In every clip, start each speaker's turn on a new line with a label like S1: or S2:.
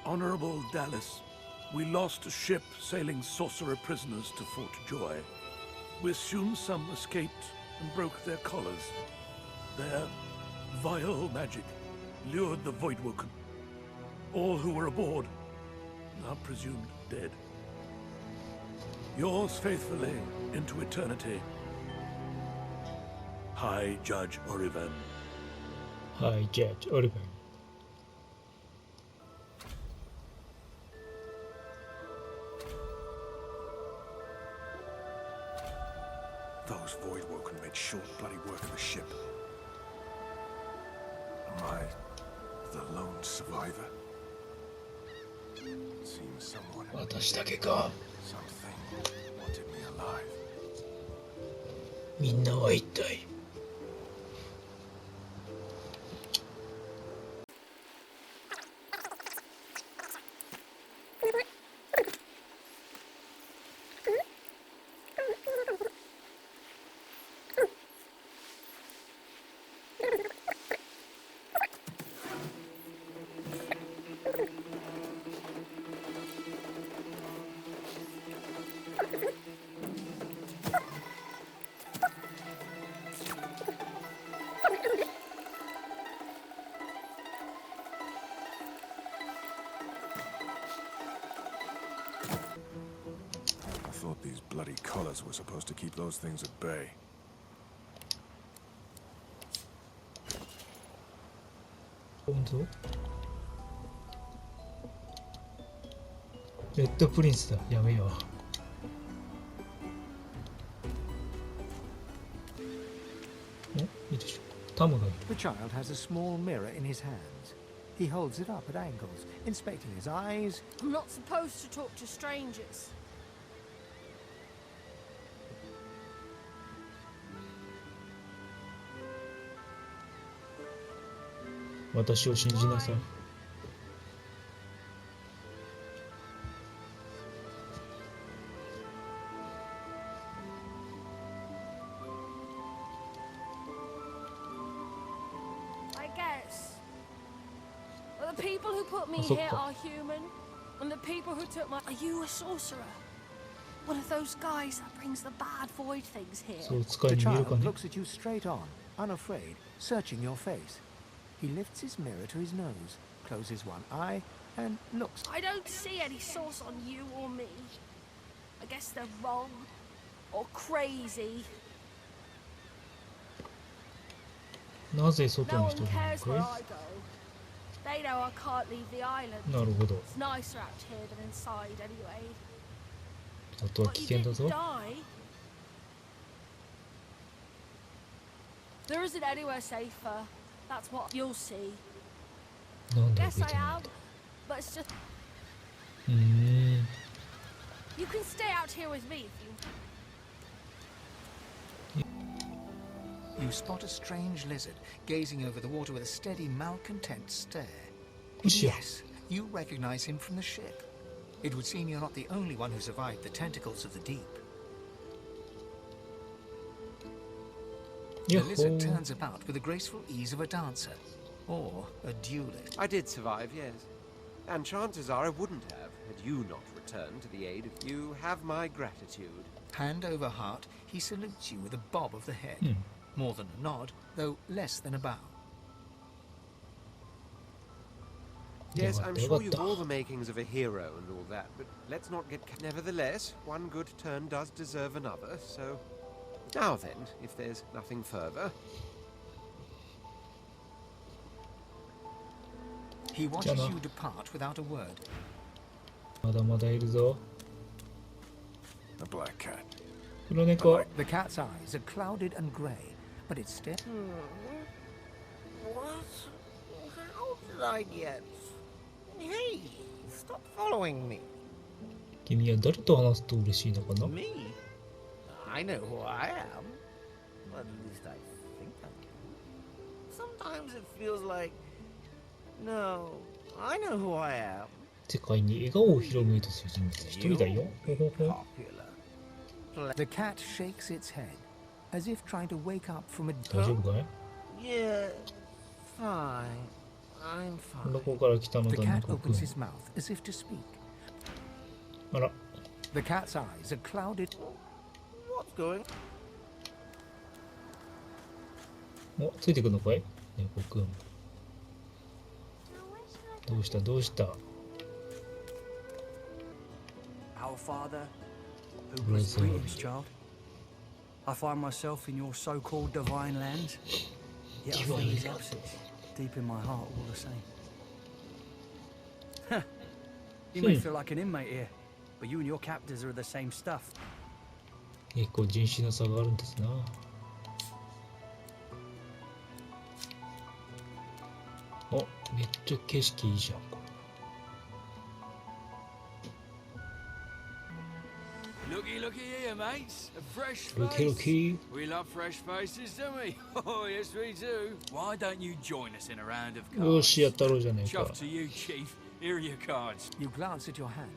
S1: Honorable Dallas, we lost a ship sailing sorcerer prisoners to Fort Joy. We assume some escaped and broke their collars. Their vile magic lured the Voidwoken. All who were aboard are presumed dead. Yours faithfully into eternity, High Judge Orivan.
S2: High Judge Orivan.
S3: Those Voidwoken made short bloody work of the ship. Am I the lone survivor? Seems someone,
S2: 私だけか。
S3: something wanted me alive.
S2: みんなは一体。
S3: I thought these bloody collars were supposed to keep those things at bay.
S2: 本当？レッドプリンスだ。やめよう。お、いいでしょ。タムがいる。
S4: The child has a small mirror in his hands. He holds it up at angles, inspecting his eyes.
S5: I'm not supposed to talk to strangers.
S2: 私を信じなさい。
S5: I guess. Well, the people who put me
S2: Ah, so
S5: here
S2: cool.
S5: are human, and the people who took my... Are you a sorcerer? One of those guys that brings the bad void things here?
S2: そう使い
S4: The
S2: に見えるか
S4: child
S2: ね。
S4: looks at you straight on, unafraid, searching your face. He lifts his mirror to his nose, closes one eye, and looks.
S5: I don't see any source on you or me. I guess they're wrong or crazy.
S2: なぜ外
S5: No
S2: の
S5: one
S2: 人がいる
S5: cares where
S2: か
S5: I go. They know I can't leave the island.
S2: い？なるほど。
S5: It's nicer out here than inside anyway.
S2: あとは
S5: But
S2: 危
S5: you
S2: 険だ
S5: didn't
S2: ぞ。
S5: die. There isn't anywhere safer. That's what you'll see.
S2: なんだ
S5: Yes,
S2: 別
S5: I
S2: に。
S5: am. But it's just
S2: ん。
S5: you can stay out here with me if you.
S4: You spot a strange lizard gazing over the water with a steady, malcontent stare.
S2: よしや。
S4: Yes, you recognize him from the ship. It would seem you're not the only one who survived the tentacles of the deep.
S2: や
S4: The
S2: っほ
S4: lizard
S2: ー。
S4: turns about with the graceful ease of a dancer or a duelist.
S6: I did survive, yes. And chances are I wouldn't have had you not returned to the aid of you. Have my gratitude.
S4: Hand over heart, he salutes you with a bob of the head.
S2: Hmm.
S4: More than a nod, though less than a bow.
S6: Yes,
S2: Yeah,
S6: I'm
S2: they
S6: sure
S2: got
S6: you've
S2: the-
S6: all the makings of a hero and all that, but let's not get... Nevertheless, one good turn does deserve another, so... Now then, if there's nothing further...
S4: He watches
S2: Jenna.
S4: you depart without a word.
S2: まだまだいるぞ。
S3: A black cat.
S2: 黒猫。
S4: The cat's eyes are clouded and grey, but it's still.
S7: What? How did I get? Hey, stop following me.
S2: 君は誰と話すと嬉しいのかな？
S7: Me? I know who I am. At least I think I do. Sometimes it feels like... No, I know who I am.
S2: 世界に笑顔を広めようとする人物一人だよ。ほほほ。
S7: Popular.
S4: The cat shakes its head, as if trying to wake up from a.
S2: 大丈夫かい？
S7: Yeah, fine. I'm
S2: ど
S7: fine.
S2: こから来たの
S4: The
S2: だ
S4: cat
S2: 猫く
S4: opens
S2: ん。
S4: his mouth as if to speak.
S2: あら、
S4: The cat's eyes are clouded.
S7: What's going?
S2: お、ついてくのかい猫くん。どうしたどうした。
S8: Our Father, who
S2: Right,
S8: was
S2: so-
S8: greetings, child. I find myself in your so-called divine lands, yet I feel his absence deep in my heart all the same. Huh. You may feel like an inmate here, but you and your captors are the same stuff.
S2: 結構人種の差があるんですな。お、めっちゃ景色いいじゃん。こ
S9: Looky, looky here, mates. A fresh
S2: れ。Looky,
S9: face.
S2: looky.
S9: We love fresh faces, don't we? Oh, yes, we do. Why don't you join us in a round of
S2: よし、やっ
S9: cards?
S2: たろうじゃねえか
S9: Chuff。to you, Chief. Here are your cards.
S4: You glance at your hand.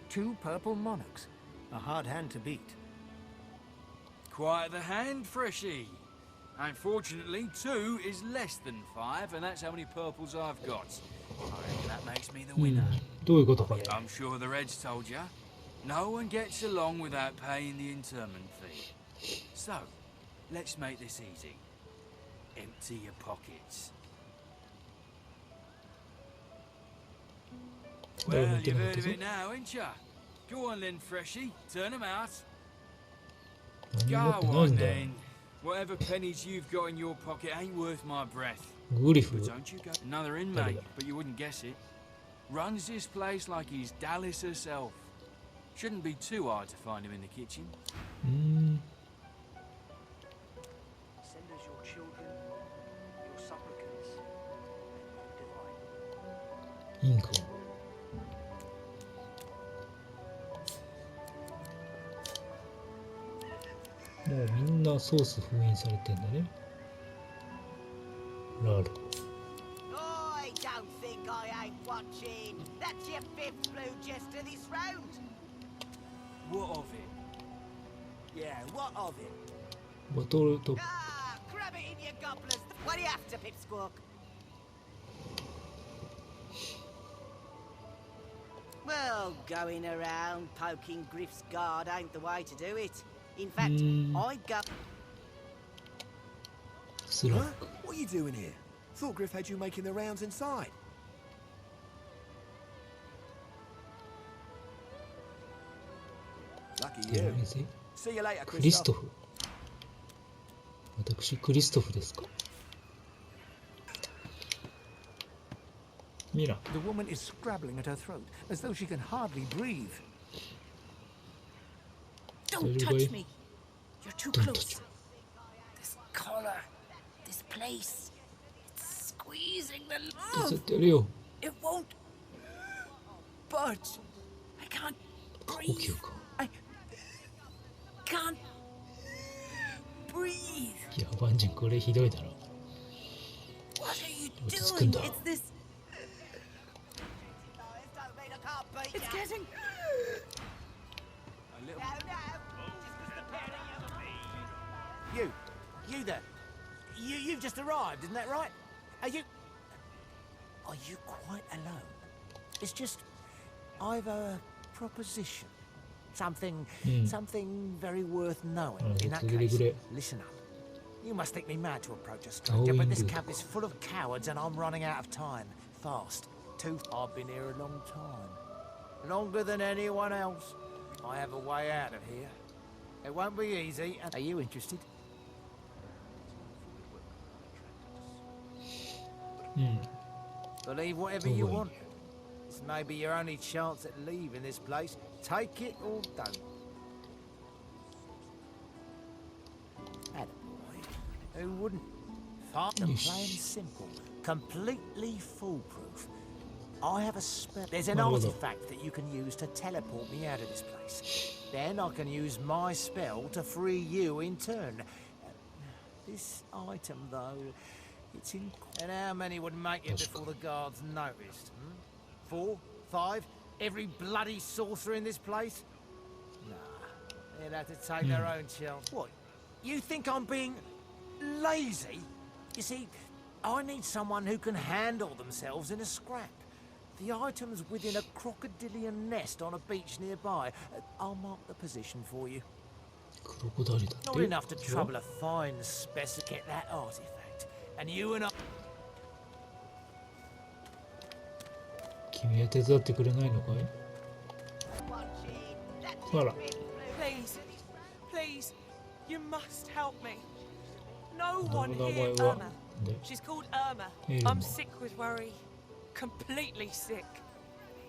S4: 2 purple monarchs. A hard hand to beat.
S9: Quite the hand, Freshy. Unfortunately, 2 is less than 5, and that's how many purples I've got. I reckon that makes me the
S2: うん
S9: winner.、
S2: どういうことかね。
S9: I'm sure the Reds told you. No one gets along without paying the internment fee. So, let's make this easy. Empty your pockets.
S2: 誰も
S9: Well,
S2: 言って
S9: you've
S2: なかっ
S9: heard
S2: た
S9: of
S2: ぞ。
S9: it now, ain't ya? Go on then, Freshy. Turn them out.
S2: 何持って
S9: Go
S2: ない
S9: on
S2: んだ。
S9: then. Whatever pennies you've got in your pocket ain't worth my breath.
S2: グリフ
S9: But。don't you go. Another inmate, but you wouldn't guess it. Runs this place like he's Dallas herself. Shouldn't be too hard to find him in the kitchen.
S2: うーん。
S8: Send us your children, your supplicants, and your divine.
S2: インク。もうみんなソース封印されてんだね。ラール。
S7: I don't think I ain't watching. That's your 5th blue jester this round.
S9: What of it?
S7: Yeah, what of it?
S2: ボトルと
S7: Ah, grab it in your gobblers. What are you after, Pipsqueak? Well, going around poking Griff's guard ain't the way to do it. In fact, I'd go...
S2: スラッ
S3: Huh?
S2: ク。
S3: What are you doing here? Thought Griff had you making the rounds inside. Lucky
S2: で
S3: you.
S2: あれぜ
S3: See you later,
S2: クリスト
S3: Christoph.
S2: フ。私、クリストフですか。ミラ。
S4: The woman is scrabbling at her throat as though she can hardly breathe.
S5: Don't
S2: Everybody-
S5: touch me. You're too
S2: Don't
S5: close.
S2: touch
S5: This collar, this place, it's squeezing the
S2: 手伝
S5: love.
S2: ってやるよ。
S5: It won't budge. I can't
S2: 呼吸
S5: breathe.
S2: か。
S5: I can't breathe.
S2: いや、バンジン、これひどいだろ。
S5: What are you
S2: 落ち着くん
S5: doing?
S2: だ。
S5: It's this.
S7: Don't mean I can't beat
S5: It's
S7: ya.
S5: getting.
S9: A little.
S7: No, no. Just 'cause the pair of you...
S4: You there. You've just arrived, isn't that right? Are you quite alone? It's just I've a proposition. Something very worth knowing. In that case, listen up. You must think me mad to approach a stranger, but this camp is full of cowards and I'm running out of time. Fast. I've been here a long time. Longer than anyone else. I have a way out of here. It won't be easy. Are you interested?
S2: うん。
S7: Believe whatever you want. This may be your only chance at leaving this place. Take it or don't. Attaboy. Who wouldn't? Fast and plain simple. Completely foolproof. I have a spell. There's an artifact that you can use to teleport me out of this place. Then I can use my spell to free you in turn. This item, though, it's in... And how many would make it before the guards noticed? 4? 5? Every bloody sorcerer in this place? Nah, they'd have to take their own chance. What? You think I'm being lazy? You see, I need someone who can handle themselves in a scrap. The item's within a crocodilian nest on a beach nearby. I'll mark the position for you.
S2: クロコダイルだって。
S7: Not enough to trouble a fine specimen to get that artifact. And you and I...
S2: 君は手伝ってくれないのかい？あら。
S5: Please, please, you must help me. No
S2: 名
S5: one
S2: 前
S5: here,
S2: は
S5: Irma.
S2: で
S5: She's called Irma.
S2: Irma.
S5: I'm sick with worry. Completely sick.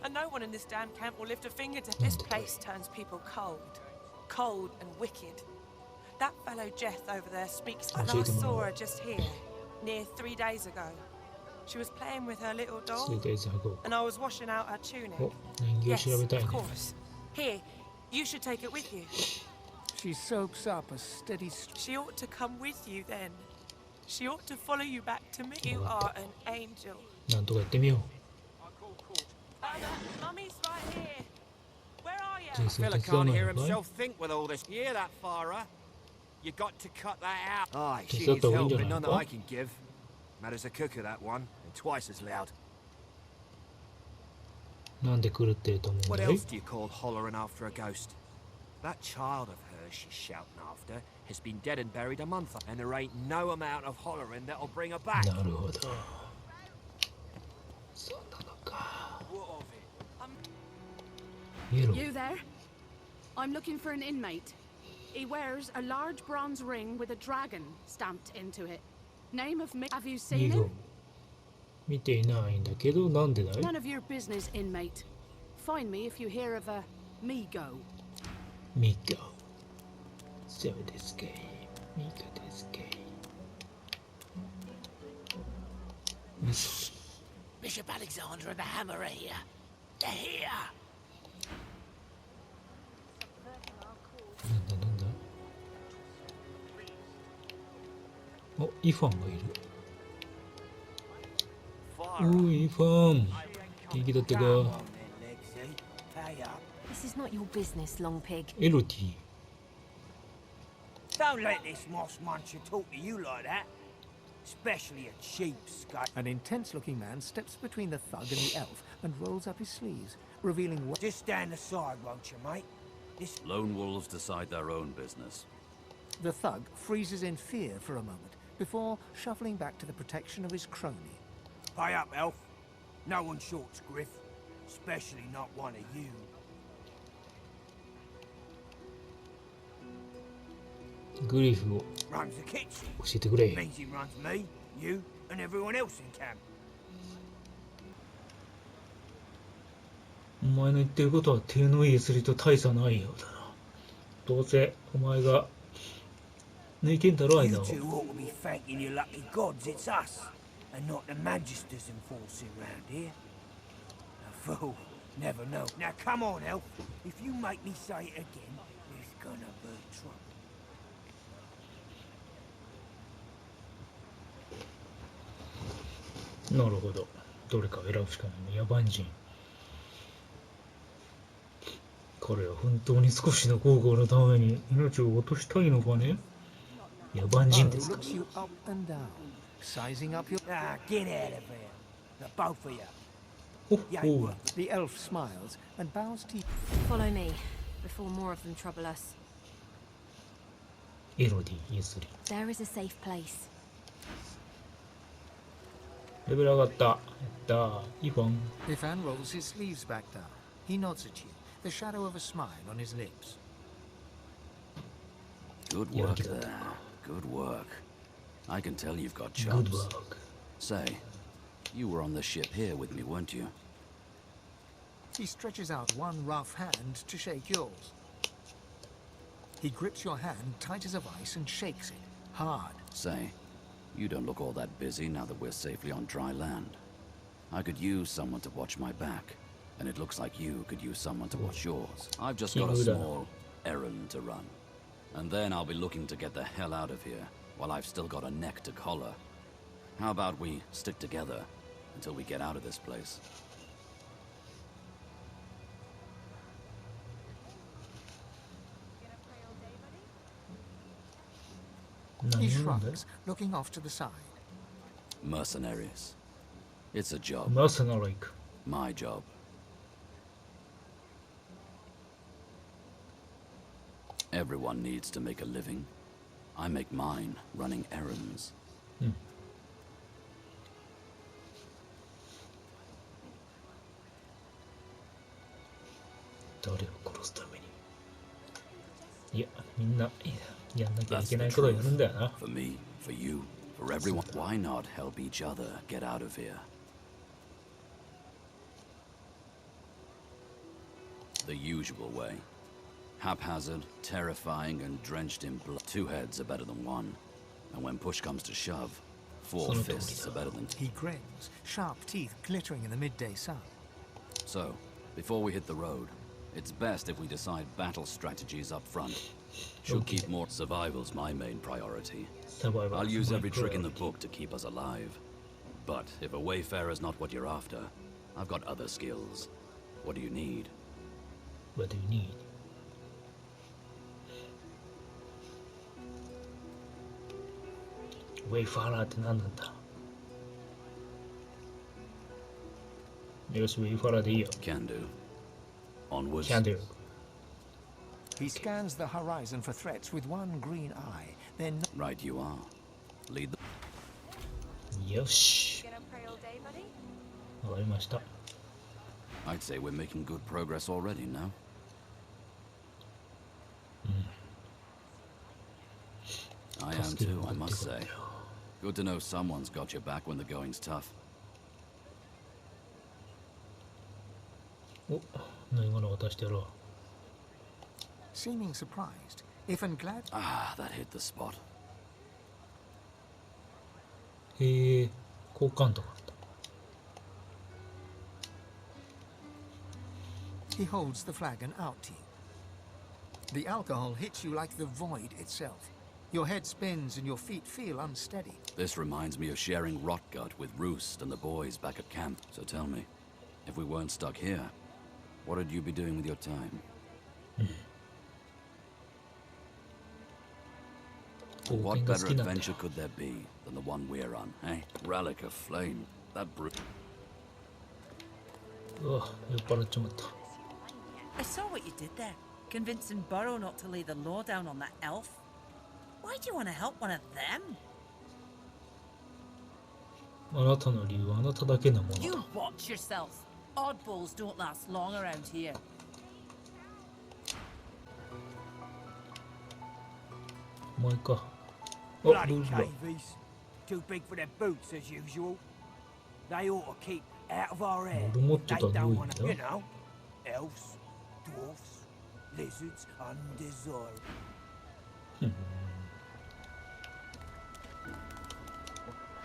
S5: And no one in this damn camp will lift a finger to... This place turns people cold. Cold and wicked. That fellow Jeth over there speaks... And I saw her just here, near 3 days ago. She was playing with her little doll.
S2: 3 days ago.
S5: And I was washing out her tunic.
S2: お、人形
S5: Yes,
S2: 調べたい
S5: of
S2: ね。
S5: course. Here, you should take it with you.
S1: She soaks up a steady
S5: She ought to come with you then. She ought to follow you back to me. You are an angel.
S2: なんとかやってみよう。
S5: Mummy's right here. Where are you?
S2: ジェイソン
S6: Fella
S2: 手伝わ
S6: can't
S2: ない
S6: hear
S2: のかい？
S6: himself think with all this. You hear that, Farah? You got to cut that out. Aye, she
S2: Is that
S6: needs
S2: the
S6: help,
S2: window
S6: but none that
S2: now?
S6: I can give. Matters a cooker, that one, and twice as loud.
S2: なんで狂ってると思うん
S6: What
S2: だい？
S6: else do you call hollering after a ghost? That child of hers she's shouting after has been dead and buried a month, and there ain't no amount of hollering that'll bring her back.
S2: なるほど。そんなのか。
S6: What of it?
S2: イエロー。
S10: You there? I'm looking for an inmate. He wears a large bronze ring with a dragon stamped into it. Name of me. Have you
S2: ミ
S10: seen
S2: ゴ
S10: him?。
S2: 見ていないんだけど、なんでだい？
S10: None of your business, inmate. Find me if you hear of a Migo.
S2: ミゴ。そうですかい。ミゴですかい。ミソ。
S7: Bishop Alexander and the Hammer are here. They're here.
S2: なんだなんだ。お、イファンがいる。おい、イファン。元気だったか？
S5: This is not your business, long pig.
S2: エロティ。
S7: Don't let this moss muncher talk to you like that. Especially a cheap scut.
S1: An intense-looking man steps between the thug and the elf and rolls up his sleeves, revealing what...
S7: Just stand aside, won't you, mate? This...
S11: Lone wolves decide their own business.
S1: The thug freezes in fear for a moment before shuffling back to the protection of his crony.
S7: Pay up, elf. No one shorts Griff. Especially not one of you.
S2: グリフを
S7: Runs the kitchen.
S2: 教えてくれ。
S7: Means he runs me, you, and everyone else in camp.
S2: お前の言ってることは手のいい釣りと大差ないようだな。どうせお前が抜いてんだろ、
S7: You
S2: 間を。
S7: two ought to be thanking your lucky gods it's us, and not the magisters enforcing round here. A fool, never know. Now come on, elf. If you make me say it again, there's gonna be trouble.
S2: なるほど。どれかを選ぶしかないね。野蛮人。彼は本当に少しの孝行のために命を落としたいのかね。野蛮人ですか。
S1: looks you up and down, sizing up your...
S7: Ah, get out of here. The both of you.
S2: ほっ
S7: You
S2: ほ
S7: ain't
S2: う。
S7: worth
S1: The elf smiles and bows to you.
S5: Follow me, before more of them trouble us.
S2: エロディ、ゆすり。
S5: There is a safe place.
S2: レベル上がった。やったー。イファン。
S1: Ifan rolls his sleeves back down. He nods at you, the shadow of a smile on his lips.
S11: Good
S2: Yeah,
S11: work
S2: give it
S11: there. Good work. I can tell you've got
S2: Good
S11: chops.
S2: work.
S11: Say, you were on the ship here with me, weren't you?
S1: He stretches out one rough hand to shake yours. He grips your hand tight as a vice and shakes it, hard.
S11: Say, you don't look all that busy now that we're safely on dry land. I could use someone to watch my back, and it looks like you could use someone to watch yours. I've just got a small errand to run. And then I'll be looking to get the hell out of here, while I've still got a neck to collar. How about we stick together until we get out of this place?
S1: He shrugs, looking off to the side.
S11: Mercenaries. It's a job.
S2: Mercenary.
S11: My job. Everyone needs to make a living. I make mine running errands.
S2: 誰を殺すために。いや、みんなやんなきゃいけないことをやるんだよな。
S11: For me, for you, for everyone. Why not help each other get out of here? The usual way. Haphazard, terrifying, and drenched in blood. Two heads are better than one. And when push comes to shove, four fists are better than...
S12: He grins, sharp teeth glittering in the midday sun.
S11: So, before we hit the road, it's best if we decide battle strategies up front. Should keep more... Survival's my main priority. I'll use every trick in the book to keep us alive. But if a wayfarer's not what you're after, I've got other skills. What do you need?
S2: What do you need? Wayfarer って何なんだ。よし、Wayfarer でいいよ。
S11: Can do. Onwards.
S2: Can do.
S12: He scans the horizon for threats with one green eye, then...
S11: Right you are. Lead the...
S2: よし。わかりました。
S11: I'd say we're making good progress already now. I am too, I must say. Good to know someone's got your back when the going's tough.
S2: お、何者渡してやろう。
S12: Seeming surprised, if and glad...
S11: Ah, that hit the spot.
S2: へえ、交換とかあった。
S12: He holds the flagon out to you. The alcohol hits you like the void itself. Your head spins and your feet feel unsteady.
S11: This reminds me of sharing Rotgut with Roost and the boys back at camp. So tell me, if we weren't stuck here, what would you be doing with your time? What better adventure could there be than the one we're on, eh? Relic of Flame. That brute.
S2: うわ、酔っ払っちまった。
S13: I saw what you did there, convincing Burrow not to lay the law down on that elf. Why do you want to help one of them?
S2: あなたの理由はあなただけのものだ。
S13: You watch yourself. Oddballs don't last long around here.
S2: お前か。あ、ル
S7: Bloody
S2: ールだ。
S7: cavies. Too big for their boots as usual. They ought to keep out of our air.
S2: 俺持って
S7: They
S2: たらど
S7: don't
S2: ういうん
S7: want
S2: だ
S7: to, you know, elves, dwarfs, lizards, undesirable.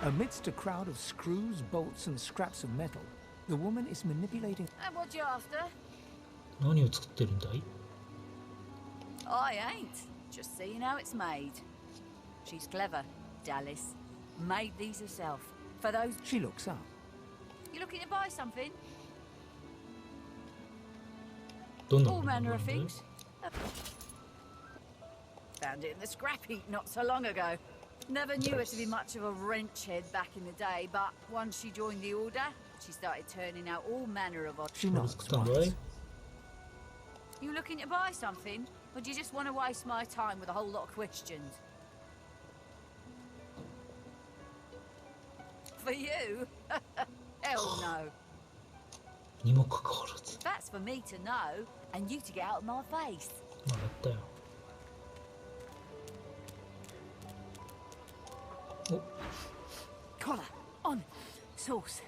S12: Amidst a crowd of screws, bolts, and scraps of metal, the woman is manipulating...
S10: And what you after?
S2: 何を作ってるんだい？
S14: I ain't. Just seeing how it's made. She's clever, Dallas. Made these herself. For those...
S12: She looks up.
S14: You looking to buy something?
S2: どんな
S14: All
S2: もの
S14: manner
S2: な
S14: of
S2: んだい？
S14: things. Found it in the scrap heap not so long ago. Never knew her to be much of a wrench head back in the day, but once she joined the order, she started turning out all manner of odd...
S12: She nods
S2: Stand by.
S12: once.
S14: You looking to buy something? Or do you just want to waste my time with a whole lot of questions? For you? Hell no.
S2: にもかかわらず。
S14: That's for me to know, and you to get out of my face.
S2: まあやったよ。お、
S14: Collar, on, sauce.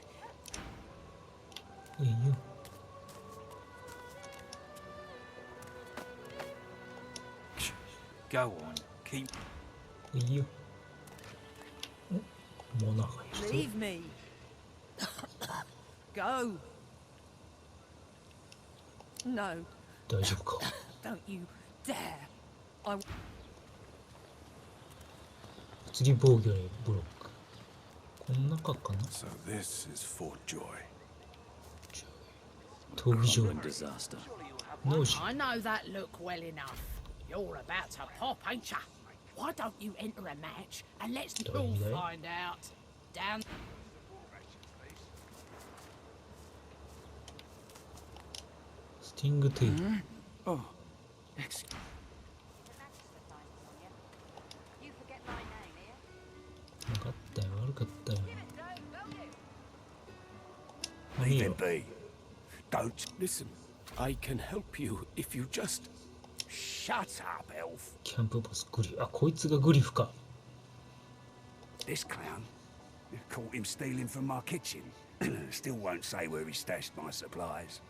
S2: いいよ。
S9: Go on, keep...
S2: いいよ。お、モナがいるぞ。
S13: Leave me. Go. No.
S2: 大丈夫か。
S13: Don't you dare. I...
S2: 次防御にブロック。この中かな。
S3: So this is Fort Joy.
S2: 闘技場。
S11: Disaster.
S2: No, she...
S10: I know that look well enough. You're about to pop, ain't ya? Why don't you enter a match and let's all find out?
S13: down.
S2: スティングテール。
S9: Oh,
S2: 分かったよ、悪かったよ。
S3: Leave him be. Don't listen. I can help you if you just shut up, elf.
S2: キャンプボスグリフ。あ、こいつがグリフか。
S3: This clown caught him stealing from my kitchen. Still won't say where he stashed my supplies.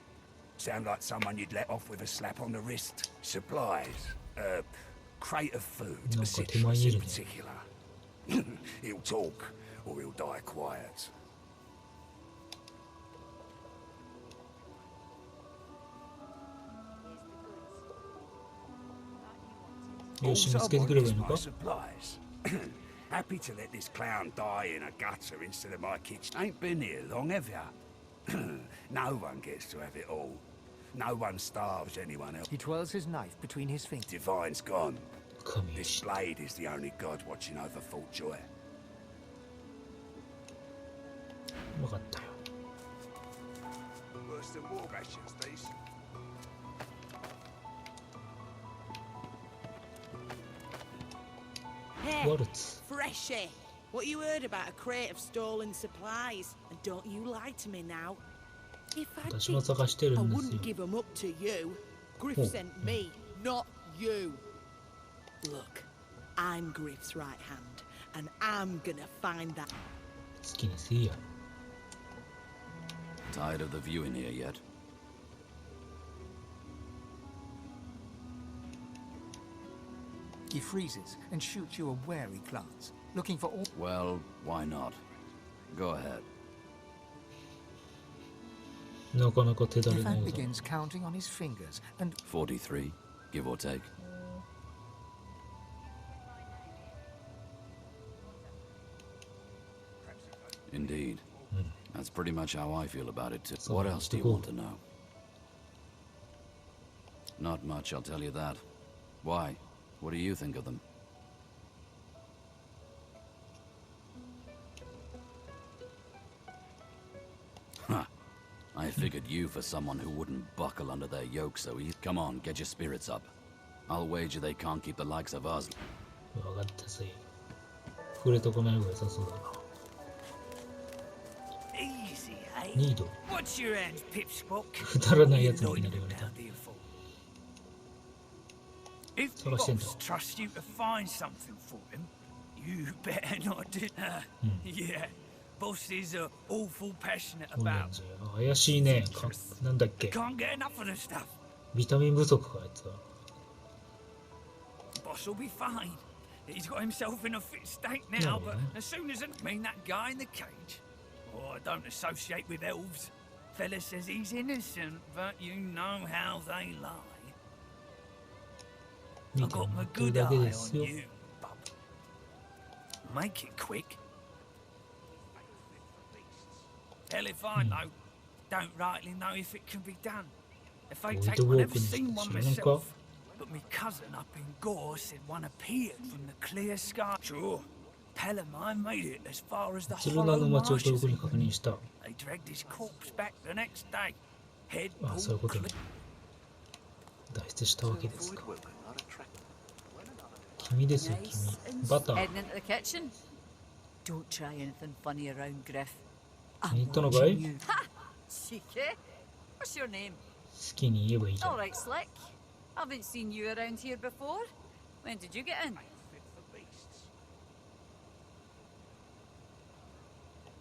S3: Sound like someone you'd let off with a slap on the wrist. Supplies. Crate of food. Citrus in particular. He'll talk or he'll die quiet.
S2: よし、見つけてくればいいのか。
S3: Happy to let this clown die in a gutter instead of my kitchen. Ain't been here long, have ya? No one gets to have it all. No one starves anyone else.
S12: He twirls his knife between his fingers.
S3: Divine's gone. This blade is the only god watching over Fort Joy.
S2: 分かったよ。
S3: Worse than war rations, these.
S15: Hey,
S2: Waltz.
S15: Freshie, what you heard about a crate of stolen supplies? And don't you lie to me now. If I did, I wouldn't give them up to you. Griff sent me, not you. Look, I'm Griff's right hand, and I'm gonna find that.
S2: 好きにせいや。
S11: Tired of the view in here yet?
S12: He freezes and shoots you a wary glance, looking for all.
S11: Well, why not? Go ahead.
S2: なかなか手だれない
S12: Ivan
S2: ぞ。
S12: begins counting on his fingers and
S11: 43, give or take. Indeed. That's pretty much how I feel about it too. What else do you want to know? Not much, I'll tell you that. Why? What do you think of them? Huh. I figured you for someone who wouldn't buckle under their yoke so easy. Come on, get your spirits up. I'll wager they can't keep the likes of us.
S2: 分かったぜ。触れとこない方が良さそうだな。
S9: easy, eh?
S2: ニード。
S9: What's your end, pipsqueak?
S2: くだらないやつにいきなり言われた。
S9: If
S2: 探してんだ。
S9: boss trusts you to find something for him, you better not do. Yeah, boss is awful passionate
S2: そうなん
S9: about.
S2: じゃ。怪しいね。なんだっけ。
S9: Can't get enough of the stuff.
S2: ビタミン不足か、あいつは。
S9: Boss will be fine. He's got himself in a fit state now, but as soon as I mean that guy in the cage. Oh, I don't associate with elves. Fella says he's innocent, but you know how they lie. I got my good eye on you, bub. Make it quick. Hell if I know. Don't rightly know if it can be done. If I take one, I've never seen one myself. But my cousin up in Gore said one appeared from the clear sky. Sure. Pelham made it as far as the hollow marshes. They dragged his corpse back the next day. Head pulled.
S2: 脱出したわけですか。君ですよ、君。バター。
S14: Heading into the kitchen. Don't try anything funny around, Griff.
S2: 気に入ったのかい？
S14: Ha! Cheeky. What's your name?
S2: 好きに言えばいいじゃん。
S14: All right, Slick. Haven't seen you around here before. When did you get in?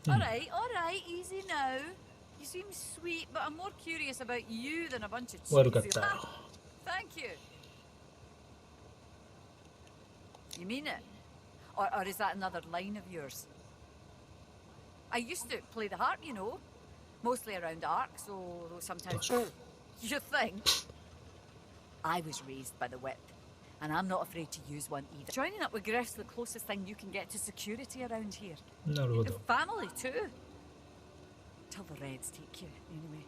S14: All right, easy now. You seem sweet, but I'm more curious about you than a bunch of cheese.
S2: 悪かったよ。
S14: Thank you. You mean it? Or is that another line of yours? I used to play the harp, you know. Mostly around arcs, although sometimes... You think? I was raised by the whip, and I'm not afraid to use one either. Joining up with Griff's the closest thing you can get to security around here.
S2: なるほど。
S14: Family too. Till the Reds take you, anyway.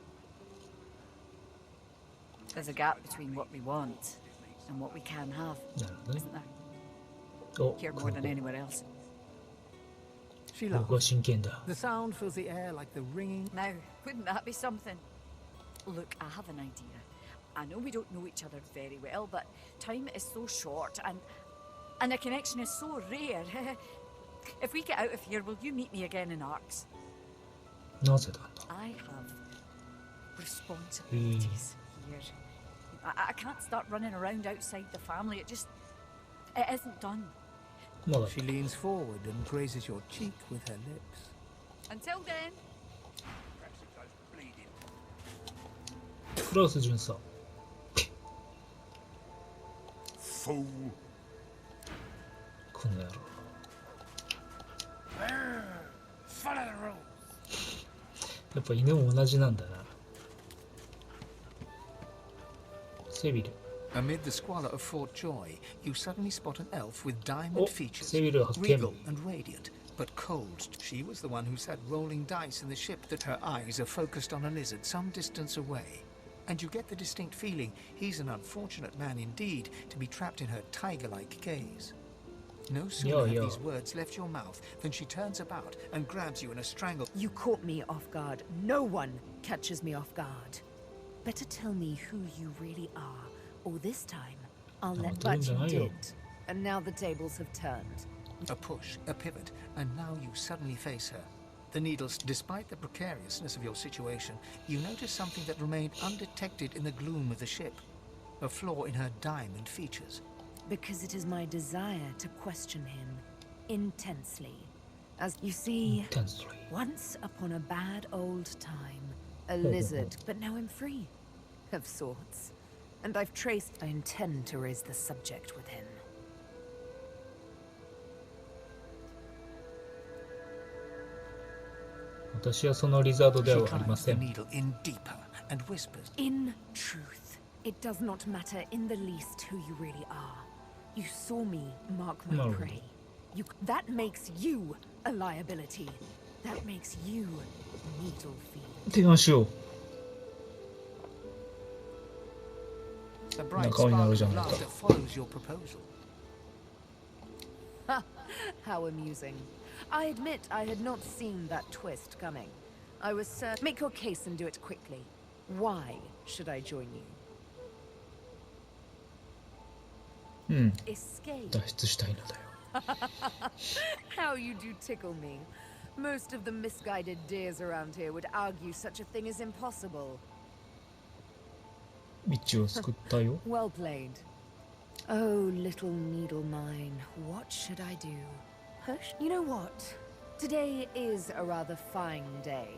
S14: There's a gap between what we want and what we can have, isn't there? Here more than anywhere else.
S12: She
S2: 僕は
S12: laughed.
S2: 真剣だ。
S12: The sound fills the air like the ringing.
S14: Now, wouldn't that be something? Look, I have an idea. I know we don't know each other very well, but time is so short and a connection is so rare. If we get out of here, will you meet me again in Arcs?
S2: なぜだ。
S14: I have responsibilities here. I can't start running around outside the family. It isn't done.
S12: She leans forward and grazes your cheek with her lips.
S14: Until then.
S2: クラウス巡査。
S3: Fool.
S2: この野郎。やっぱ犬も同じなんだな。セビル。
S12: Amid the squalor of Fort Joy, you suddenly spot an elf with diamond features,
S2: セビル発見。
S12: regal and radiant, but cold. She was the one who sat rolling dice in the ship that her eyes are focused on a lizard some distance away. And you get the distinct feeling he's an unfortunate man indeed to be trapped in her tiger-like gaze. No sooner have these words left your mouth than she turns about and grabs you in a strangle.
S16: You caught me off guard. No one catches me off guard. Better tell me who you really are, or this time I'll let. But you did, and now the tables have turned.
S12: A push, a pivot, and now you suddenly face her. The needles, despite the precariousness of your situation, you notice something that remained undetected in the gloom of the ship. A flaw in her diamond features.
S16: Because it is my desire to question him intensely. As you see, once upon a bad old time, a lizard, but now I'm free. Of sorts. And I've traced. I intend to raise the subject with him.
S2: 私はそのリザードではありません。
S12: In
S16: truth, it does not matter in the least who you really are. You saw me mark my prey. That makes you a liability. That makes you needle feed.
S2: 提案しよう。仲間になるじゃないか。
S16: How amusing. I admit I had not seen that twist coming. I was certain. Make your case and do it quickly. Why should I join you? Escape.
S2: 脱出したいのだよ。
S16: How you do tickle me. Most of the misguided deers around here would argue such a thing is impossible.
S2: 道を救ったよ。
S16: Well played. Oh, little needle mine, what should I do? Hush. You know what? Today is a rather fine day.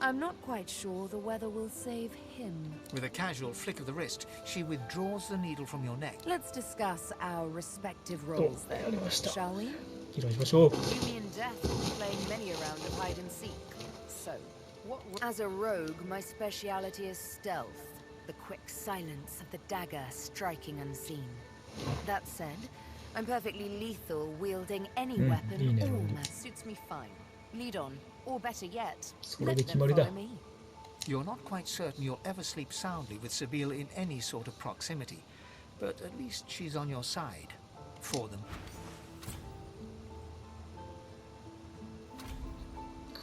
S16: I'm not quite sure the weather will save him.
S12: With a casual flick of the wrist, she withdraws the needle from your neck.
S16: Let's discuss our respective roles then, shall we?
S2: 披露しましょう。
S16: You and Death will be playing many a round of hide and seek. So, as a rogue, my speciality is stealth. The quick silence of the dagger striking unseen. That said, I'm perfectly lethal wielding any weapon or that suits me fine. Lead on, or better yet, let them follow me.
S12: You're not quite certain you'll ever sleep soundly with Sebille in any sort of proximity, but at least she's on your side. For them.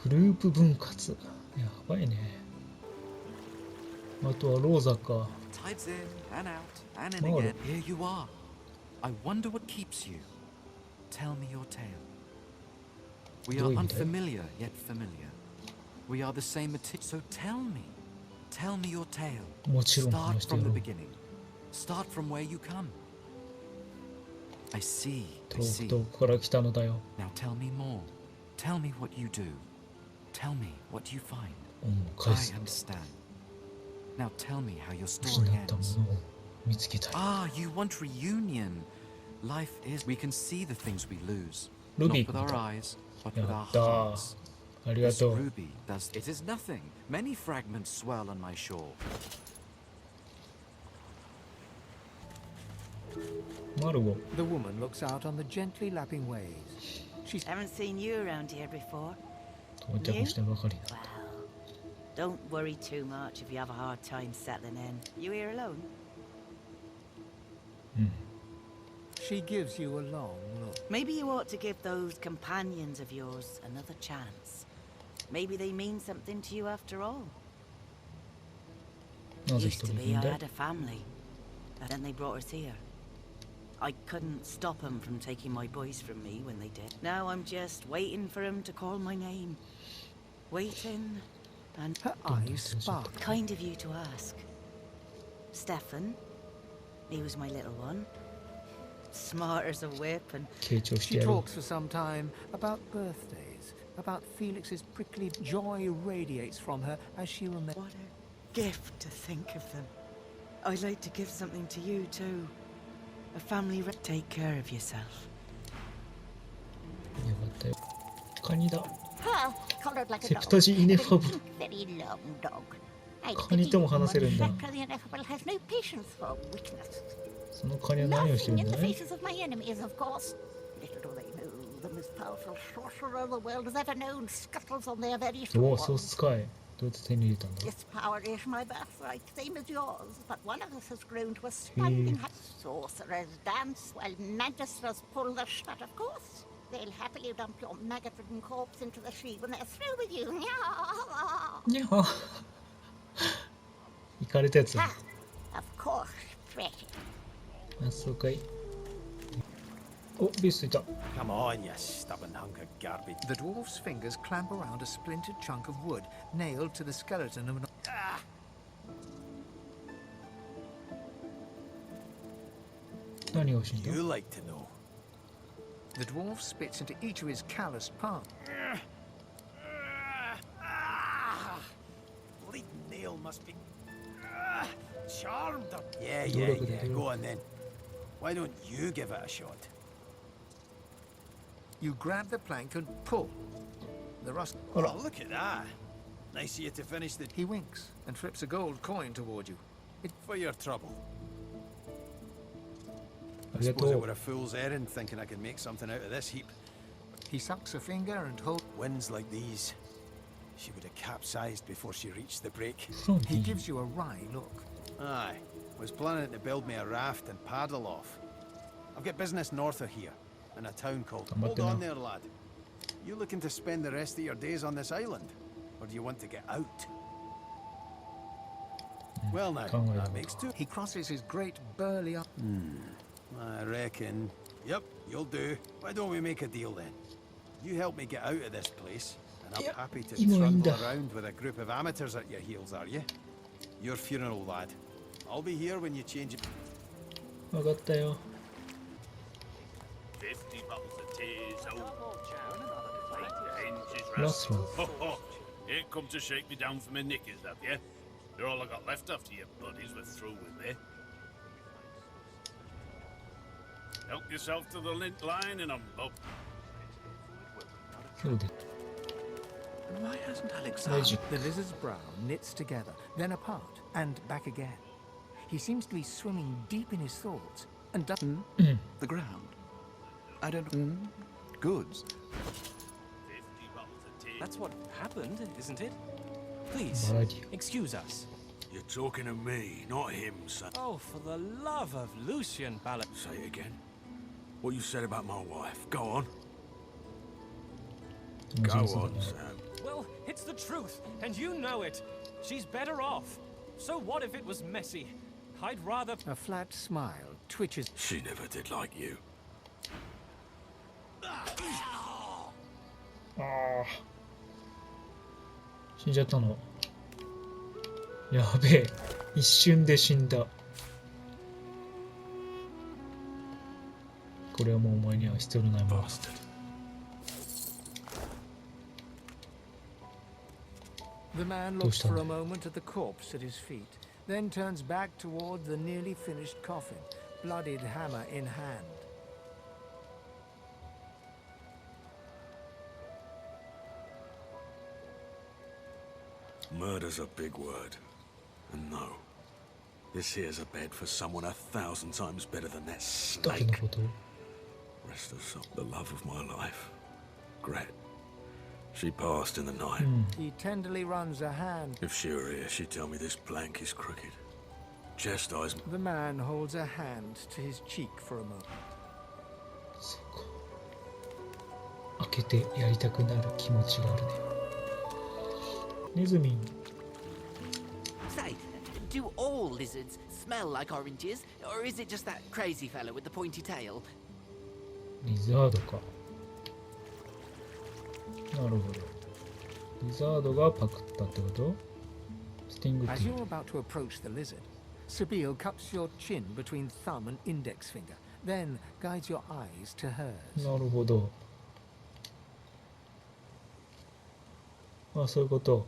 S2: グループ分割。やばいね。あとはローザか。
S17: Tides in and out and in again. Here you are. I wonder what keeps you. Tell me your tale. We are unfamiliar yet familiar. We are the same material. So tell me your tale. Start from the beginning. Start from where you come. I see. I see. Now tell me more. Tell me what you do. Tell me what you find. I understand. Now tell me how your story ends. Ah, you want reunion. Life is. We can see the things we lose. Not with our eyes, but with our hearts. This ruby does. It is nothing. Many fragments swirl on my shore.
S12: The woman looks out on the gently lapping waves. She
S18: haven't seen you around here before. You? Well, don't worry too much if you have a hard time settling in. You here alone?
S12: She gives you a long look.
S18: Maybe you ought to give those companions of yours another chance. Maybe they mean something to you after all. Used to be I had a family, and then they brought us here. I couldn't stop them from taking my boys from me when they did. Now I'm just waiting for them to call my name. Waiting, and
S12: her eyes sparkle.
S18: Kind of you to ask. Stefan, he was my little one. Smart as a whip, and
S12: she talks for some time about birthdays, about Felix's prickly joy radiates from her as she remembers.
S18: What a gift to think of them. I'd like to give something to you too. A family. Take care of yourself.
S2: よかったよ。カニだ。
S7: Coloured like a
S2: セ
S7: dog.
S2: プタジイネファブル。
S7: Very long dog.
S2: カニとも話せるんだ。
S7: The ineffable has no patience for weakness.
S2: そのカニは何をしてるん
S7: In
S2: だ
S7: the
S2: い？
S7: faces of my enemies, of course. Little do they know, the most powerful sorcerer the world has ever known scuttles on their very
S2: おお、
S7: shores.
S2: ソースかい。どうやって手に入れたんだ？
S7: This power is my birthright, same as yours, but one of us has grown to a standing sorcerers dance while magistrats pull the shut, of course. They'll happily dump your maggot-ridden corpse into the sea when they're through with you.
S2: にゃは。行かれたやつだ。
S7: Of course, pretty.
S2: あ、そうかい。お、ビスいた。
S12: Come on, you stubborn hunk of garbage. The dwarf's fingers clamp around a splintered chunk of wood, nailed to the skeleton of an... Ah!
S2: 何が欲しいんだ？
S12: You like to know. The dwarf spits into each of his calloused palms. Bleeding nail must be charmed. Yeah, go on then. Why don't you give it a shot? You grab the plank and pull. The rust. Oh, look at that. Nice of you to finish the... He winks and flips a gold coin toward you. It's for your trouble. I suppose it were a fool's errand thinking I could make something out of this heap. He sucks a finger and holds... Winds like these. She would have capsized before she reached the break. He gives you a wry look. Aye. Was planning to build me a raft and paddle off. I've got business north of here, in a town called... Hold on there, lad. You looking to spend the rest of your days on this island? Or do you want to get out? Well now, that makes two. He crosses his great burly arm. I reckon. Yep, you'll do. Why don't we make a deal then? You help me get out of this place, and I'm happy to trundle around with a group of amateurs at your heels, are you? Your funeral, lad. I'll be here when you change it.
S2: わかったよ。
S19: 50 bottles of tears.
S2: Last one.
S19: Ain't come to shake me down for my knickers, have you? They're all I got left after your buddies were through with me. Help yourself to the lint lining, bub.
S12: Why hasn't Alexander? The lizard's brow knits together, then apart, and back again. He seems to be swimming deep in his thoughts, and doesn't...
S17: The ground. I don't... Goods.
S20: That's what happened, isn't it? Please, excuse us.
S1: You're talking to me, not him, son.
S20: Oh, for the love of Lucian Ballard.
S1: Say it again. What you said about my wife. Go on. Go on, Sam.
S20: Well, it's the truth, and you know it. She's better off. So what if it was messy? I'd rather...
S12: A flat smile twitches...
S1: She never did like you.
S2: ああ。死んじゃったの。やべえ。一瞬で死んだ。これはもうお前には必要ないもの。
S12: The man looks for a moment at the corpse at his feet, then turns back toward the nearly finished coffin, bloodied hammer in hand.
S1: Murder's a big word. And no, this here's a bed for someone 1,000 times better than that snake. Rest her soul, the love of my life. Gret. She passed in the night.
S12: He tenderly runs a hand.
S1: If she were here, she'd tell me this plank is crooked. Chastise me.
S12: The man holds a hand to his cheek for a moment.
S2: 開けてやりたくなる気持ちがあるね。ネズミ。
S21: Say, do all lizards smell like oranges, or is it just that crazy fellow with the pointy tail?
S2: リザードか。なるほど。リザードがパクったってこと？スティングテ
S12: As
S2: ィ
S12: you're about to approach the lizard, Sabine cups your chin between thumb and index finger, then guides your eyes to hers.
S2: なるほど。あ、そういうこと。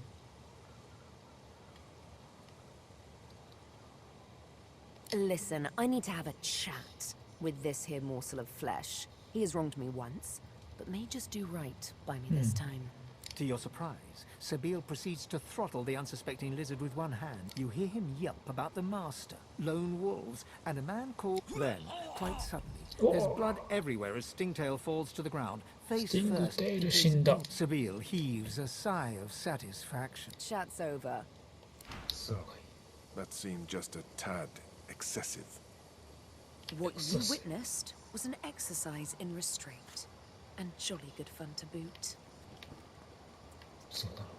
S16: Listen, I need to have a chat with this here morsel of flesh. He has wronged me once, but may just do right by me this time.
S12: To your surprise, Sabine proceeds to throttle the unsuspecting lizard with one hand. You hear him yelp about the master, lone wolves, and a man called... Then, quite suddenly, there's blood everywhere as Stingtail falls to the ground. Face first, Sabine heaves a sigh of satisfaction.
S16: Chat's over.
S22: So, that seemed just a tad excessive.
S16: What you witnessed was an exercise in restraint, and jolly good fun to boot.
S2: そうなのか。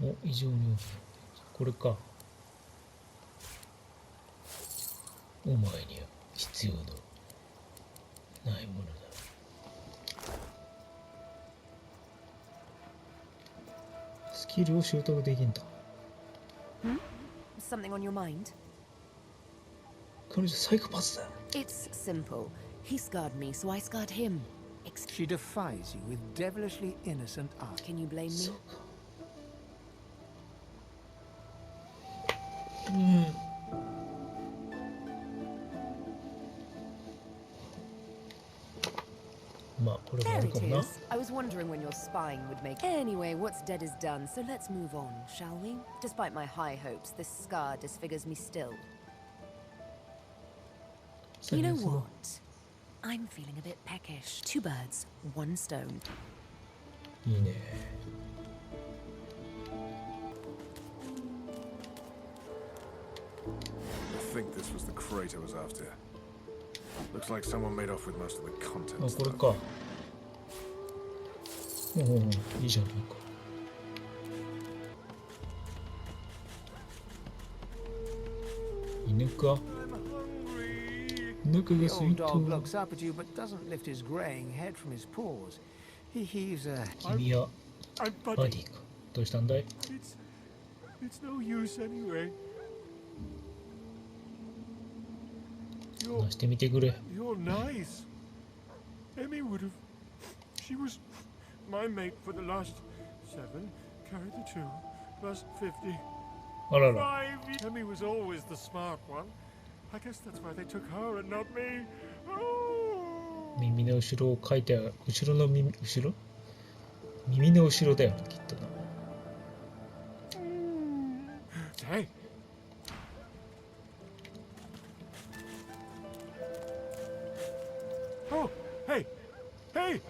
S2: お、異常に大きい。これか。お前には必要のないものだ。スキルを習得できんだ。
S16: Something on your mind?
S2: 彼女サイコパスだ。
S16: It's simple. He scarred me, so I scarred him.
S12: She defies you with devilishly innocent art.
S16: Can you blame me?
S2: まあこれもあ
S16: There
S2: る
S16: it
S2: かもな。
S16: is. I was wondering when your spying would make. Anyway, what's dead is done, so let's move on, shall we? Despite my high hopes, this scar disfigures me still. You know what? I'm feeling a bit peckish. 2 birds, 1 stone.
S2: いいね。
S22: I think this was the crate I was after. Looks like someone made off with most of the
S2: あ、
S22: contents.
S2: これか。いいじゃないか。犬か。猫が
S12: The
S2: すい
S12: old
S2: と。
S12: dog looks up at you but doesn't lift his graying head from his paws. He heaves a...
S2: 君はバディか。どうしたんだい？
S1: It's no use anyway.
S2: 話してみてくれ。
S1: You're nice. Emmy would have. She was my mate for the last 7. Carried the 2 plus 50.
S2: あらら。
S1: 5. Emmy was always the smart one. I guess that's why they took her and not me. Oh.
S2: 耳の後ろを書いてある。後ろの耳、後ろ？耳の後ろだよね、きっとな。
S1: Hey. Oh, hey, hey!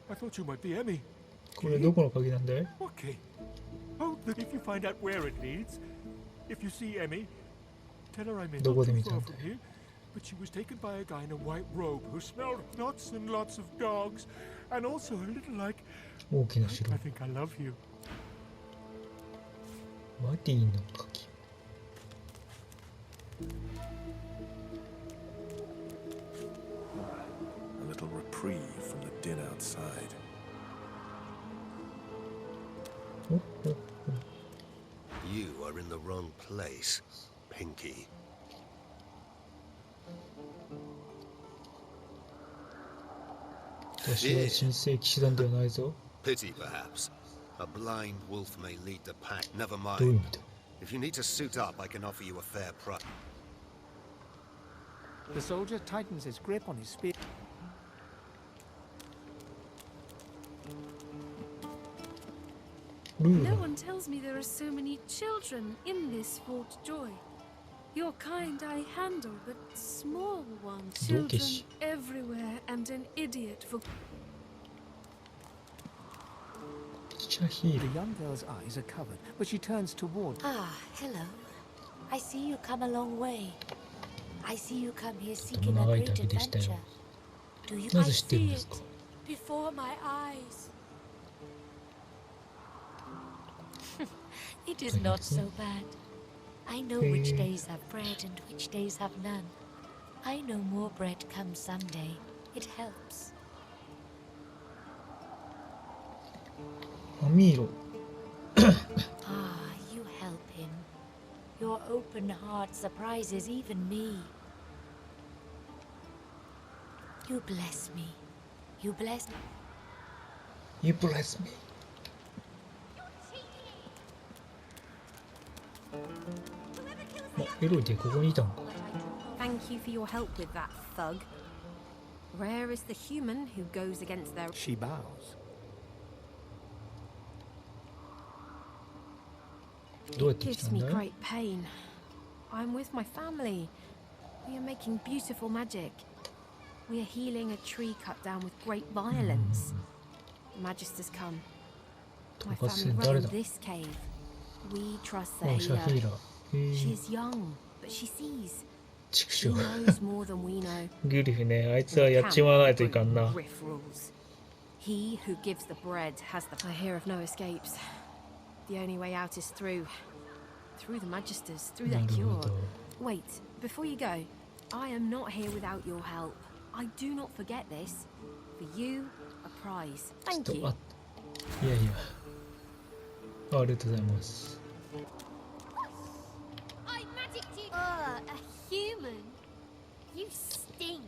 S1: I thought you might be Emmy.
S2: これどこの鍵なんだい？
S1: Okay. Oh, if you find out where it leads, if you see Emmy, tell her I'm in
S2: ど
S1: not
S2: こで
S1: too
S2: 見た
S1: far
S2: んだ
S1: from here. But she was taken by a guy in a white robe who smelled lots and lots of dogs, and also a little like.
S2: 大きな城。
S1: I think I love you.
S2: マディの鍵。
S22: A little reprieve from the din outside.
S23: You are in the wrong place, Pinky.
S2: 私は新世騎士団ではないぞ。
S23: Pity, perhaps. A blind wolf may lead the pack. Never
S2: どういう意
S23: mind.
S2: 味だ？
S23: If you need to suit up, I can offer you a fair price.
S12: The soldier tightens his grip on his spear.
S10: No one tells me there are so many children in this Fort Joy. Your kind I handle, but small ones. Children everywhere and an idiot for...
S12: The young girl's eyes are covered, but she turns toward.
S16: Ah, hello.
S4: I see you come a long way. I see you come here seeking a great adventure. Do you? I see it before my eyes. It is not so bad. I know which days have bread and which days have none. I know more bread comes someday. It helps.
S2: Amiro.
S4: Ah, you help him. Your open heart surprises even me. You bless me. You bless me.
S2: You bless me.
S6: Thank you for your help with that, thug. Rare is the human who goes against their...
S12: She bows.
S6: It gives me great pain. I'm with my family. We are making beautiful magic. We are healing a tree cut down with great violence. The Magisters come. My family run this cave. We trust the healer. She is young, but she sees. She knows more than we know.
S2: グリフね、あいつはやっちまわないといかんな。
S6: Griff rules. He who gives the bread has the... I hear of no escapes. The only way out is through the Magisters, through their cure. Wait, before you go, I am not here without your help. I do not forget this. For you, a prize. Thank you.
S2: いやいや。ありがとうございます。
S4: A human? You stink.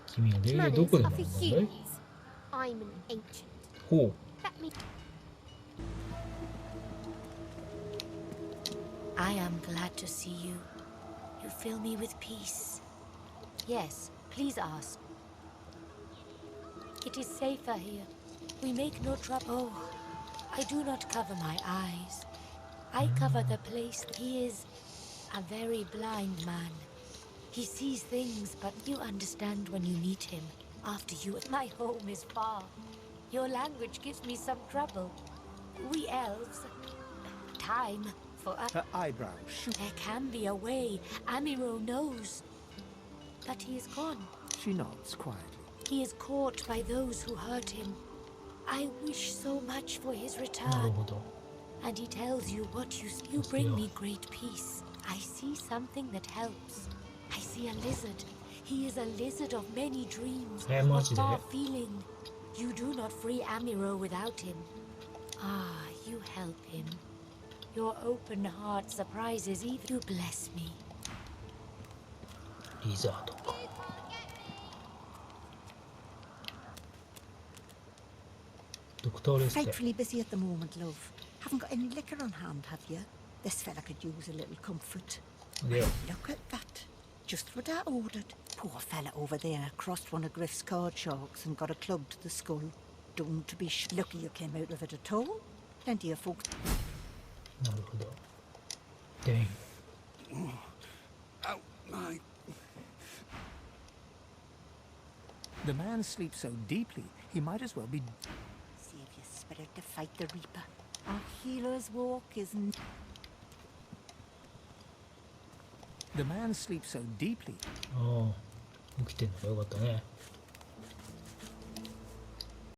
S2: 君は例がどこで学んだんだい？
S4: I'm an ancient.
S2: ほう。
S4: Let me. I am glad to see you. You fill me with peace. Yes, please ask. It is safer here. We make no trouble. Oh, I do not cover my eyes. I cover the place. He is a very blind man. He sees things, but you understand when you meet him. After you, my home is far. Your language gives me some trouble. We elves... Time for us.
S12: Her eyebrows shoot.
S4: There can be a way. Amiro knows. But he is gone.
S12: She nods quietly.
S4: He is caught by those who hurt him. I wish so much for his return. And he tells you what you bring me great peace. I see something that helps. I see a lizard. He is a lizard of many dreams, of far feeling. You do not free Amiro without him. Ah, you help him. Your open heart surprises even. You bless me.
S2: Lizard.
S8: Frightfully busy at the moment, love. Haven't got any liquor on hand, have you? This fella could use a little comfort.
S2: Yeah.
S8: Look at that. Just what I ordered. Poor fella over there crossed one of Griff's card sharks and got a club to the skull. Doomed to be lucky you came out of it at all. Plenty of folks.
S2: なるほど。Dang.
S3: Oh my.
S12: The man sleeps so deeply, he might as well be...
S8: Save your spirit to fight the Reaper. Our healer's walk is...
S12: The man sleeps so deeply.
S2: ああ、起きてんのがよかったね。